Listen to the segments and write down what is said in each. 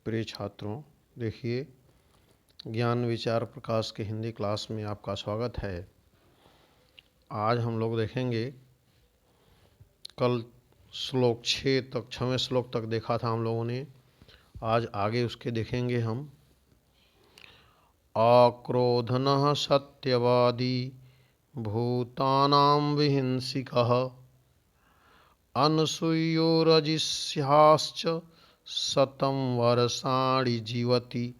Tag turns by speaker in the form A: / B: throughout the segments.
A: प्रिय छात्रों, देखिए ज्ञान विचार प्रकाश के हिंदी क्लास में आपका स्वागत है। आज हम लोग देखेंगे, कल श्लोक 6 तक 6वें श्लोक तक देखा था हम लोगों ने। आज आगे उसके देखेंगे हम। अक्रोधनः सत्यवादी भूतानां विहिंसिकः अनसूयो रजिस्याश्च शतं वर्षाणि जीवति।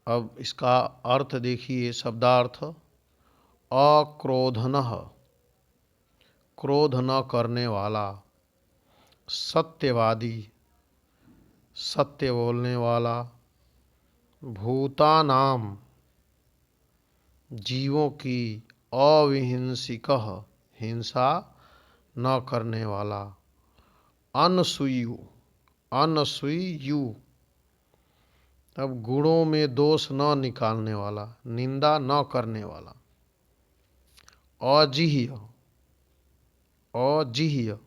A: अब इसका अर्थ देखिए, शब्दार्थ। अक्रोधनः, क्रोध न करने वाला। सत्यवादी, सत्य बोलने वाला। भूतानाम, जीवों की। अविहिंसिकः, हिंसा न करने वाला। अनसूयु, अनसूयु, अब गुणों में दोष न निकालने वाला, निंदा न करने वाला। अजिह्य, अजिह्य,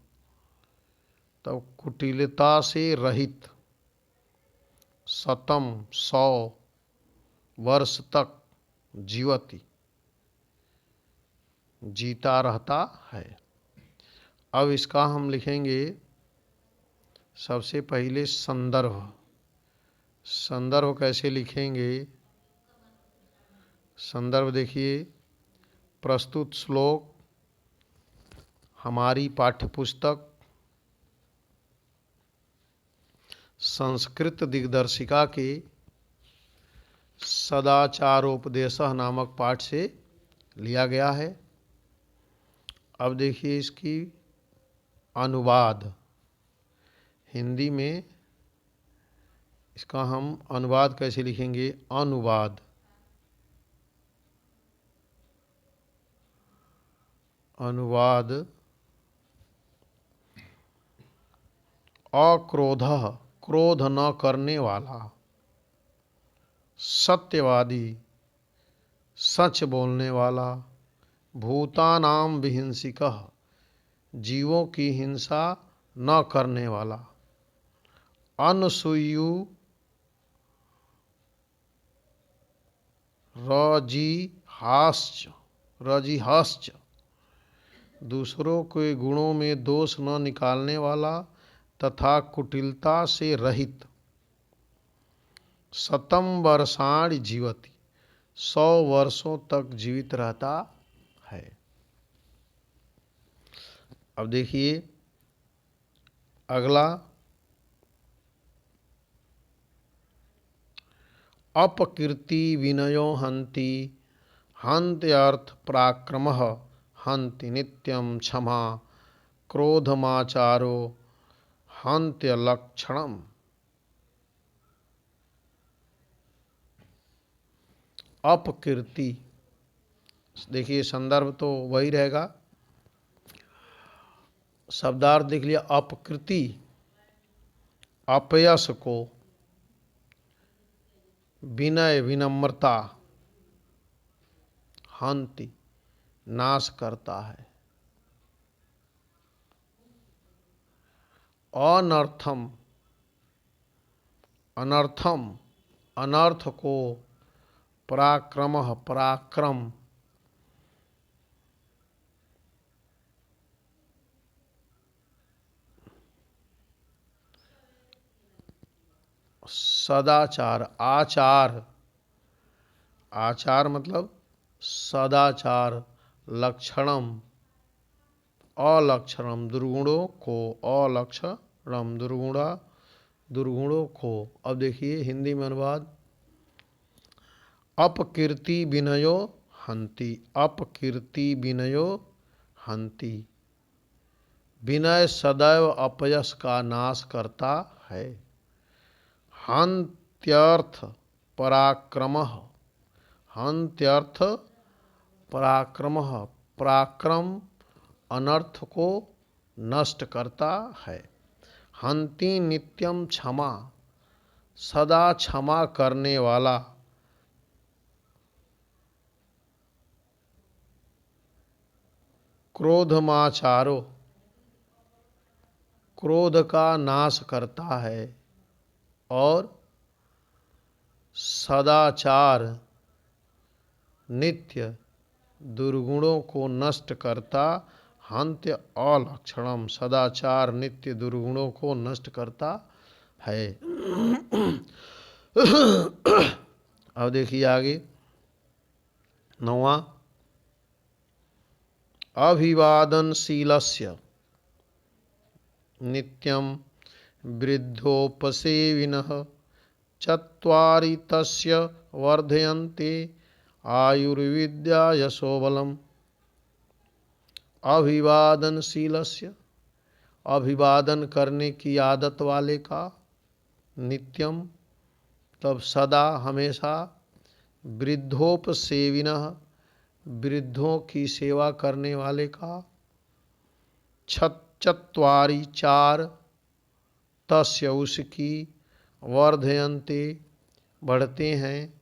A: तब कुटिलता से रहित। शतम, 100 वर्ष तक। जीवति, जीता रहता है। अब इसका हम लिखेंगे सबसे पहले संदर्भ। संदर्भ कैसे लिखेंगे? संदर्भ देखिए, प्रस्तुत श्लोक हमारी पाठ्यपुस्तक संस्कृत दिग्दर्शिका के सदाचारोपदेशः नामक पाठ से लिया गया है। अब देखिए इसकी अनुवाद। हिंदी में इसका हम अनुवाद कैसे लिखेंगे? अनुवाद, अनुवाद। अक्रोधः, क्रोध न करने वाला। सत्यवादी, सच बोलने वाला। भूतानाम विहिंसिकः, जीवों की हिंसा न करने वाला। अनसूयु, रजिहाश्च, रजिहाश्च, दूसरों के गुणों में दोष न निकालने वाला तथा कुटिलता से रहित। शतम वर्षाणि जीवति, 100 वर्षों तक जीवित रहता है। अब देखिए अगला, अपकीर्ति विनयो हन्ति, हन्त्यर्थ पराक्रमः, हन्ति नित्यं क्षमा, क्रोधमाचारो, हन्त्यलक्षणम्। अपकीर्ति, देखिए संदर्भ तो वही रहेगा। शब्दार्थ देख लिया। अपकृति, अपयश को। विनय, विनम्रता। हन्ति, नाश करता है। अनर्थम, अनर्थम, अनर्थ को। पराक्रमः, पराक्रम। सदाचार, आचार। आचार मतलब सदाचार। लक्षणम, अलक्षणम, दुर्गुणों को। अलक्षणम, दुर्गुणा, दुर्गुणों को। अब देखिए हिंदी में अनुवाद। अपकीर्ति विनयो हन्ति, अपकीर्ति विनयो हन्ति। विनय सदैव अपयश का नाश करता है। हन्त्यर्थ पराक्रमः, हन्त्यर्थ पराक्रमः, पराक्रम अनर्थ को नष्ट करता है। हन्ति नित्यम क्षमा, सदा क्षमा करने वाला। क्रोधमाचारो, क्रोध का नाश करता है और सदाचार नित्य दुर्गुणों को नष्ट करता। हंत्य अलक्षणम, सदाचार नित्य दुर्गुणों को नष्ट करता है। अब देखिए आगे 9वां, अभिवादनशीलस्य नित्यं वृद्धोपसेविनः चत्वारि तस्य वर्धयन्ते आयुर्विद्या यशोबलम्। अभिवादनशीलस्य, अभिवादन करने की आदत वाले का, नित्यम तब सदा हमेशा, वृद्धोपसेविनः वृद्धों की सेवा करने वाले का, चत्वारि चार, तस्य उसकी, वर्धयन्ते बढ़ते हैं,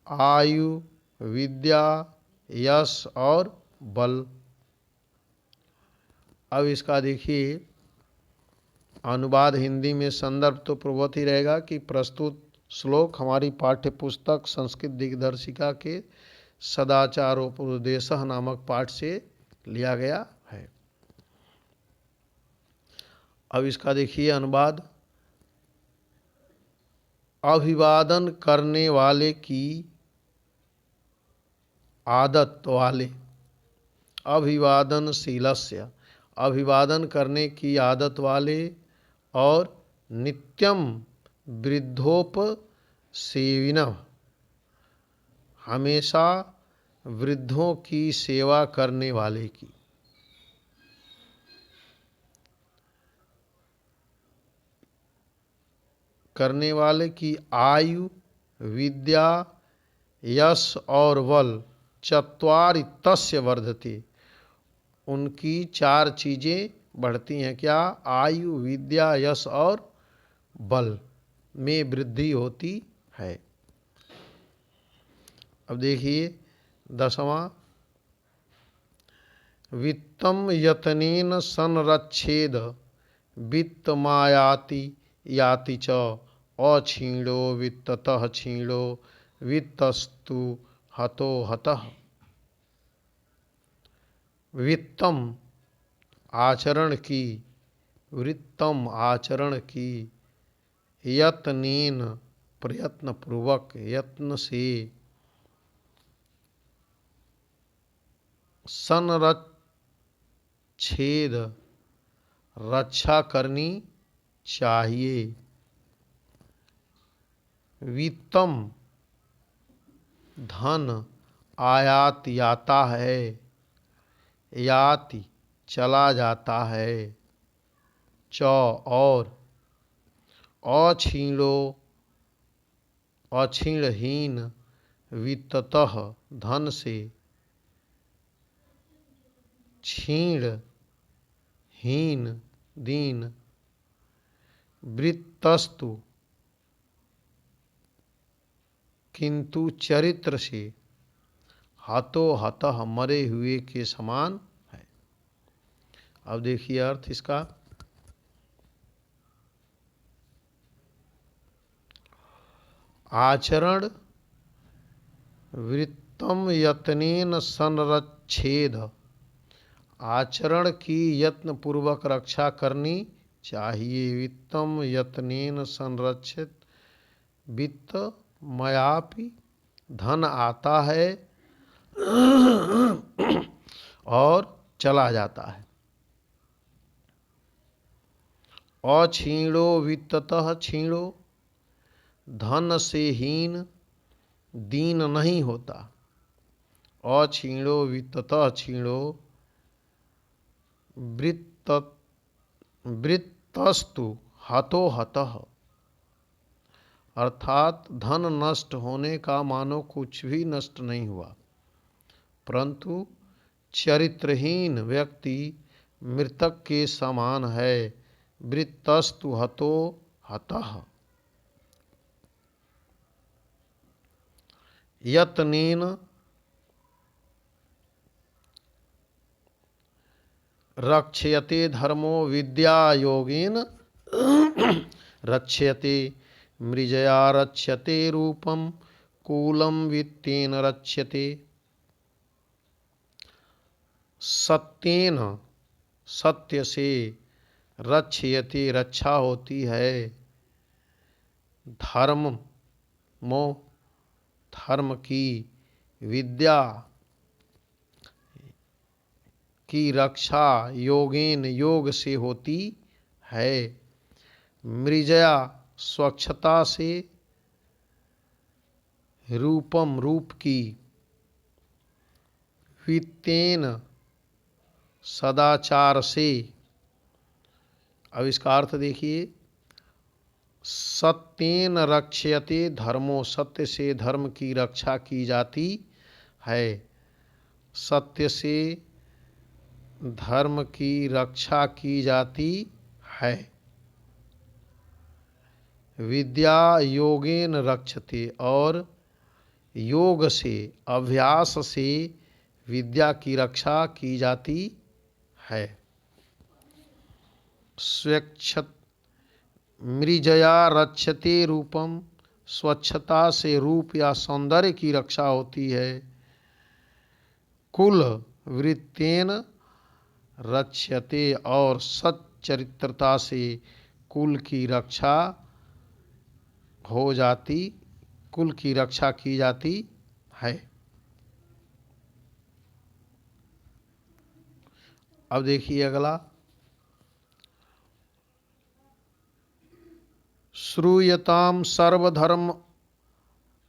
A: आयु विद्या यश और बल। अब इसका देखिए अनुवाद हिंदी में। संदर्भ तो पूर्ववत ही रहेगा कि प्रस्तुत श्लोक हमारी पाठ्य पुस्तक संस्कृत दिग्दर्शिका के सदाचारोपदेशः नामक पाठ से लिया गया है। अब इसका देखिए अनुवाद। अभिवादन करने वाले की आदत वाले, अभिवादनशीलस्य अभिवादन करने की आदत वाले, और नित्यम वृद्धोपसेविनः हमेशा वृद्धों की सेवा करने वाले की। करने वाले की आयु विद्या यश और बल चत्वारि तस्य वर्धते, उनकी चार चीजें बढ़ती हैं। क्या? आयु विद्या यश और बल में वृद्धि होती है। अब देखिए 10वां, वित्तम यतनेन संरक्षेद वित्त मायाति याति च अक्षीणो वित्ततः क्षीणो वित्तस्तु हतो हतः। वित्तम आचरण की, वृत्तम आचरण की, यत्नेन प्रयत्न पूर्वक, यत्न से, संरक्षेद रक्षा करनी चाहिए। वित्तम धन आयात याता है, याति चला जाता है, च और अक्षीणो अक्षीणहीन वित्ततः धन से, क्षीण हीन दीन, वृत्तस्तु किंतु चरित्र से, हतो हतः मरे हुए के समान है। अब देखिए अर्थ इसका। आचरण वृत्तम यत्नेन संरक्षेद, आचरण की यत्न पूर्वक रक्षा करनी चाहिए। वित्तम यत्नेन संरक्षित, वित्त मयापि धन आता है और चला जाता है। अक्षीणो वित्ततः क्षीणो, धन से हीन दीन नहीं होता। अक्षीणो वित्ततः क्षीणो वृत्तस्तु हतो हतः, अर्थात धन नष्ट होने का मानो कुछ भी नष्ट नहीं हुआ, परंतु चरित्रहीन व्यक्ति मृतक के समान है। वृत्तस्तु हतो हतः। यत्नेन रक्ष्यते धर्मो विद्या योगेन रक्ष्यते मृजया रक्ष्यते रूपम कूलम वित्तेन रक्ष्यते। सत्येन सत्य से रक्ष्यते रक्षा होती है। धर्म मो धर्म की विद्या की रक्षा योगेन योग से होती है। मृजया स्वच्छता से, रूपम रूप की, वित्तेन सदाचार से। अब इसका अर्थ देखिए, सत्येन रक्ष्यते धर्मो, सत्य से धर्म की रक्षा की जाती है। सत्य से धर्म की रक्षा की जाती है। विद्या योगेन रक्षते, और योग से अभ्यास से विद्या की रक्षा की जाती है। स्वच्छ मृजया रक्षते रूपम, स्वच्छता से रूप या सौंदर्य की रक्षा होती है। कुल वृत्तेन रक्ष्यते, और सच्चरित्रता से कुल की रक्षा हो जाती, कुल की रक्षा की जाती है। अब देखिए अगला, श्रूयताम सर्वधर्म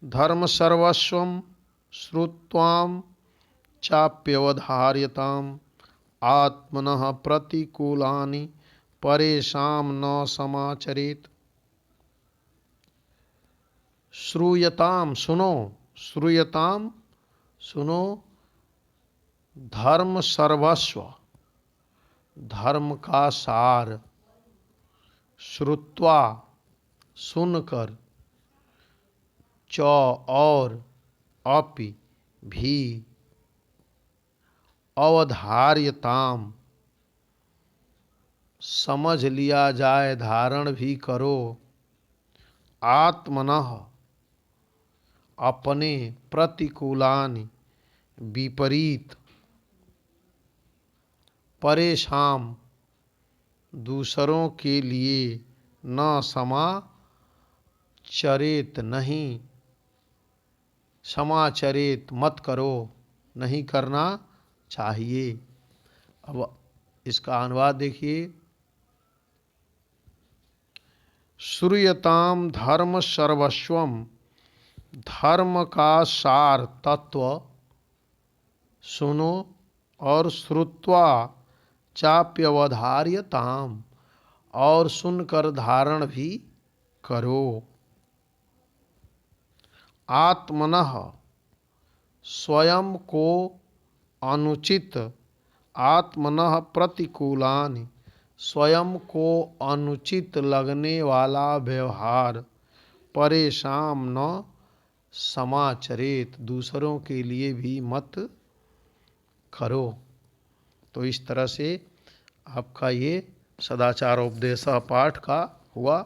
A: धर्म सर्वस्वम श्रुत्वाम चाप्यवधार्यताम आत्मनः प्रतिकूलानि परेषां न समाचरेत। श्रूयताम सुनो, श्रूयताम सुनो, धर्म सर्वस्व धर्म का सार, श्रुत्वा सुनकर, च और, अपि भी, अवधार्यताम समझ लिया जाए, धारण भी करो, आत्मनः अपने, प्रतिकूलानि विपरीत, परेशान दूसरों के लिए, न समाचरेत नहीं, समाचरेत मत करो, नहीं करना चाहिए। अब इसका अनुवाद देखिए, श्रूयताम धर्म सर्वस्वम, धर्म का सार तत्व सुनो, और श्रुत्वा चाप्यवधार्यताम, और सुनकर धारण भी करो। आत्मनः स्वयं को अनुचित, आत्मनः प्रतिकूलानि स्वयं को अनुचित लगने वाला व्यवहार, परेशान न समाचरेत दूसरों के लिए भी मत करो। तो इस तरह से आपका ये सदाचार उपदेशा पाठ का हुआ।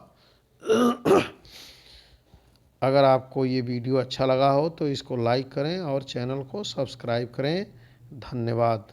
A: अगर आपको ये वीडियो अच्छा लगा हो तो इसको लाइक करें और चैनल को सब्सक्राइब करें। धन्यवाद।